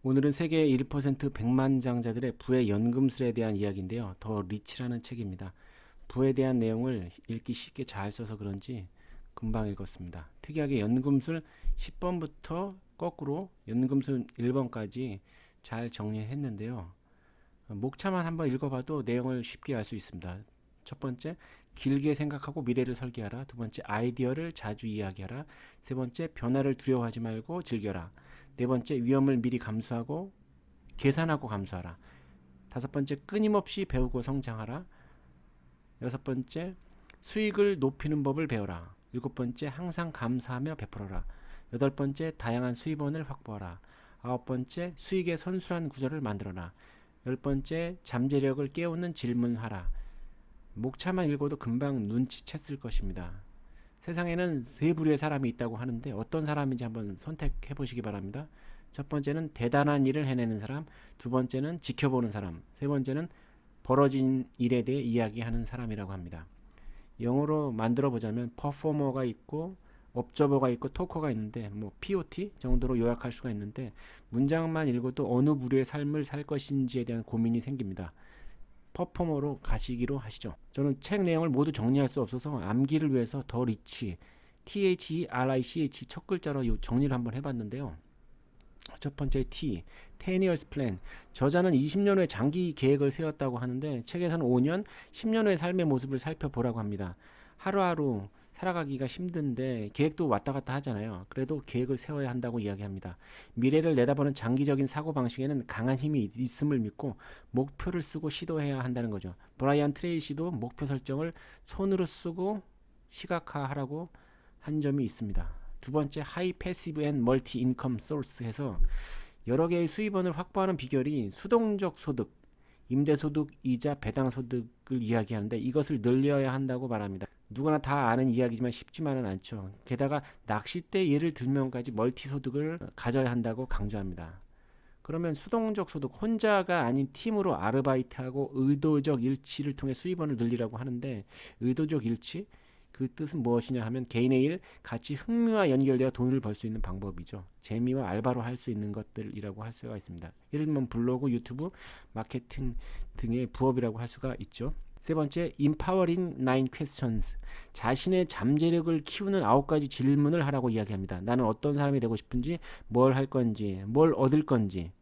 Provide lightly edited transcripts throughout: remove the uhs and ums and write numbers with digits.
오늘은 세계 1% 백만장자들의 부의 연금술에 대한 이야기인데요. 더 리치라는 책입니다. 부에 대한 내용을 읽기 쉽게 잘 써서 그런지 금방 읽었습니다. 특이하게 연금술 10번부터 거꾸로 연금술 1번까지 잘 정리했는데요. 목차만 한번 읽어봐도 내용을 쉽게 알 수 있습니다. 첫 번째, 길게 생각하고 미래를 설계하라. 두 번째, 아이디어를 자주 이야기하라. 세 번째, 변화를 두려워하지 말고 즐겨라. 네 번째, 위험을 미리 감수하고 계산하고 감수하라. 다섯 번째, 끊임없이 배우고 성장하라. 여섯 번째, 수익을 높이는 법을 배워라. 일곱 번째, 항상 감사하며 베풀어라. 여덟 번째, 다양한 수입원을 확보하라. 아홉 번째, 수익의 선순환 구조를 만들어라. 열 번째, 잠재력을 깨우는 질문하라. 목차만 읽어도 금방 눈치챘을 것입니다. 세상에는 세 부류의 사람이 있다고 하는데 어떤 사람인지 한번 선택해 보시기 바랍니다. 첫 번째는 대단한 일을 해내는 사람, 두 번째는 지켜보는 사람, 세 번째는 벌어진 일에 대해 이야기하는 사람이라고 합니다. 영어로 만들어 보자면 퍼포머가 있고 업저버가 있고 토커가 있는데 POT 정도로 요약할 수가 있는데 문장만 읽어도 어느 부류의 삶을 살 것인지에 대한 고민이 생깁니다. 퍼포머로 가시기로 하시죠. 저는 책 내용을 모두 정리할 수 없어서 암기를 위해서 더 리치, THERICH 첫 글자로 정리를 한번 해봤는데요. 첫 번째 T, 10 years plan. 저자는 20년 후에 장기 계획을 세웠다고 하는데 책에서는 5년, 10년 후의 삶의 모습을 살펴보라고 합니다. 하루하루 살아가기가 힘든데 계획도 왔다 갔다 하잖아요. 그래도 계획을 세워야 한다고 이야기합니다. 미래를 내다보는 장기적인 사고방식에는 강한 힘이 있음을 믿고 목표를 쓰고 시도해야 한다는 거죠. 브라이언 트레이시도 목표 설정을 손으로 쓰고 시각화하라고 한 점이 있습니다. 두 번째, 하이 패시브 앤 멀티 인컴 소스에서 여러 개의 수입원을 확보하는 비결이 수동적 소득, 임대소득, 이자, 배당소득을 이야기하는데 이것을 늘려야 한다고 말합니다. 누구나 다 아는 이야기지만 쉽지만은 않죠. 게다가 낚싯대 예를 들면까지 멀티소득을 가져야 한다고 강조합니다. 그러면 수동적 소득, 혼자가 아닌 팀으로 아르바이트하고 의도적 일치를 통해 수입원을 늘리라고 하는데 의도적 일치? 그 뜻은 무엇이냐 하면 개인의 일, 가치, 흥미와 연결되어 돈을 벌 수 있는 방법이죠. 재미와 알바로 할 수 있는 것들이라고 할 수가 있습니다. 예를 들면 블로그, 유튜브, 마케팅 등의 부업이라고 할 수가 있죠. 세 번째, Empowering 9 Questions. 자신의 잠재력을 키우는 9가지 질문을 하라고 이야기합니다. 나는 어떤 사람이 되고 싶은지, 뭘 할 건지, 뭘 얻을 건지,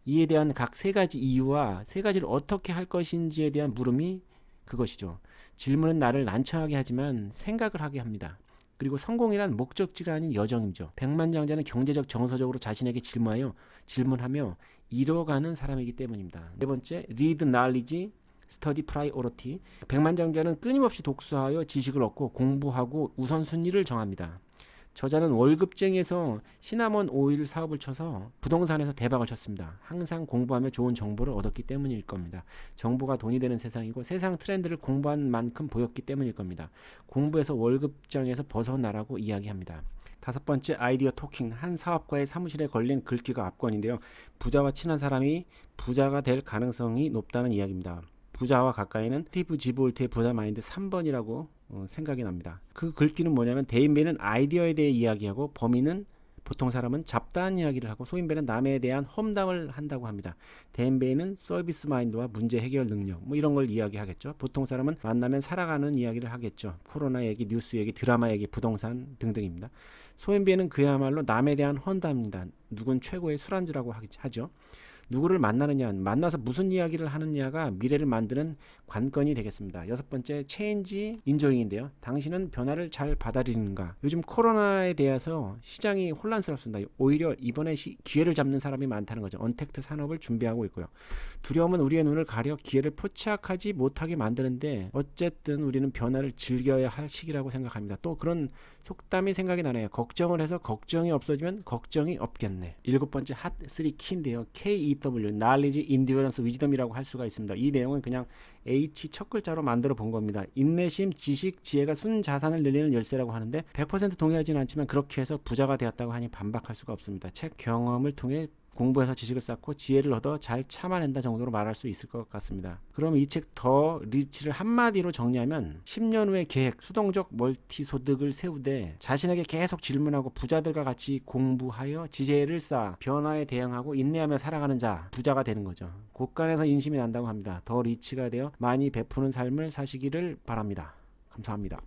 이에 대한 각 3가지 이유와 3가지를 어떻게 할 것인지에 대한 물음이 그것이죠. 질문은 나를 난처하게 하지만 생각을 하게 합니다. 그리고 성공이란 목적지가 아닌 여정이죠. 백만장자는 경제적 정서적으로 자신에게 질문하며 이뤄가는 사람이기 때문입니다. 네 번째, Read Knowledge, Study Priority. 백만장자는 끊임없이 독서하여 지식을 얻고 공부하고 우선순위를 정합니다. 저자는 월급쟁이에서 시나몬 오일 사업을 쳐서 부동산에서 대박을 쳤습니다. 항상 공부하며 좋은 정보를 얻었기 때문일 겁니다. 정보가 돈이 되는 세상이고 세상 트렌드를 공부한 만큼 보였기 때문일 겁니다. 공부해서 월급장에서 벗어나라고 이야기합니다. 다섯 번째, 아이디어 토킹. 한 사업가의 사무실에 걸린 글귀가 압권인데요. 부자와 친한 사람이 부자가 될 가능성이 높다는 이야기입니다. 부자와 가까이는 스티브 지볼트의 부자 마인드 3번이라고 생각이 납니다. 그 글귀는 뭐냐면 대인배는 아이디어에 대해 이야기하고 범인은 보통 사람은 잡다한 이야기를 하고 소인배는 남에 대한 험담을 한다고 합니다. 대인배는 서비스 마인드와 문제 해결 능력 이런 걸 이야기하겠죠. 보통 사람은 만나면 살아가는 이야기를 하겠죠. 코로나 얘기, 뉴스 얘기, 드라마 얘기, 부동산 등등입니다. 소인배는 그야말로 남에 대한 험담입니다. 누군 최고의 술안주라고 하죠. 누구를 만나느냐, 만나서 무슨 이야기를 하느냐가 미래를 만드는 관건이 되겠습니다. 여섯 번째, 체인지 인조잉인데요. 당신은 변화를 잘 받아들이는가? 요즘 코로나에 대해서 시장이 혼란스럽습니다. 오히려 이번에 기회를 잡는 사람이 많다는 거죠. 언택트 산업을 준비하고 있고요. 두려움은 우리의 눈을 가려 기회를 포착하지 못하게 만드는데 어쨌든 우리는 변화를 즐겨야 할 시기라고 생각합니다. 또 그런 속담이 생각이 나네요. 걱정을 해서 걱정이 없어지면 걱정이 없겠네. 일곱 번째, 핫3 키인데요. KEW, Knowledge, Endurance, Wisdom이라고 할 수가 있습니다. 이 내용은 그냥 H 첫 글자로 만들어 본 겁니다. 인내심, 지식, 지혜가 순자산을 늘리는 열쇠라고 하는데 100% 동의하지는 않지만 그렇게 해서 부자가 되었다고 하니 반박할 수가 없습니다. 책 경험을 통해 공부해서 지식을 쌓고 지혜를 얻어 잘 참아낸다 정도로 말할 수 있을 것 같습니다. 그럼 이 책 더 리치를 한마디로 정리하면 10년 후의 계획, 수동적 멀티 소득을 세우되 자신에게 계속 질문하고 부자들과 같이 공부하여 지혜를 쌓아 변화에 대응하고 인내하며 살아가는 자, 부자가 되는 거죠. 곳간에서 인심이 난다고 합니다. 더 리치가 되어 많이 베푸는 삶을 사시기를 바랍니다. 감사합니다.